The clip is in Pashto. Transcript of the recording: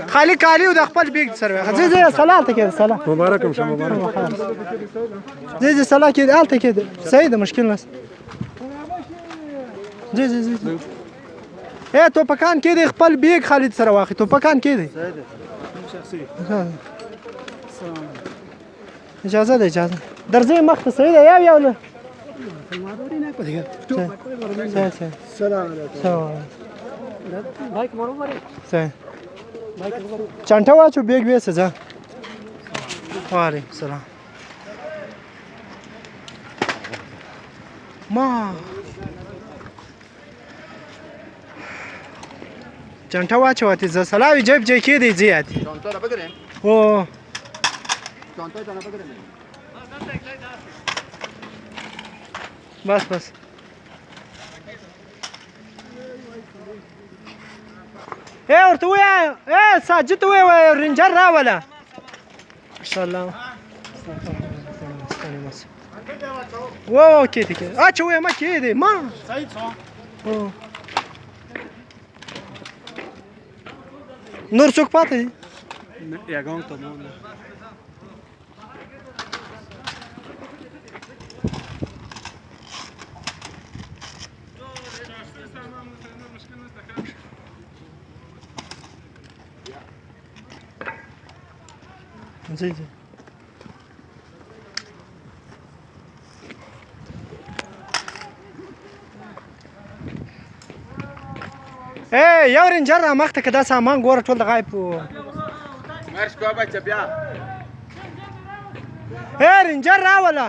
خالي کالي او د خپل بیگ سره واخه زه صلاه ته کې صلاه مبارک شه مبارک زه صلاه کې الته کې صحیح ده مشکل نه زه اے تو پکان کې دی خپل بیگ خالد سره واخه تو پکان کې دی اجازه ده اجازه درځي مخ ته صحیح ده یو نه سلام علیکم بایک مورو بره چانټه واچو بیگ به سزا وعلیکم السلام ما چانټه واچواتې زه سلاوي جیب کې دی زیاتې چانټه را بګرې او چانټه ته نه بګرې بس اے ورته ویا اے ساجد ویا رنجر راولا ان شاء الله واو كده اچو ما كده ما سعید څو نور څوک پاتې دي یګاون ته مو زي اے یو رنجر را مخته که دا سامان ګوره ټول د غایب مرش کو بچه بیا اے رنجر راوله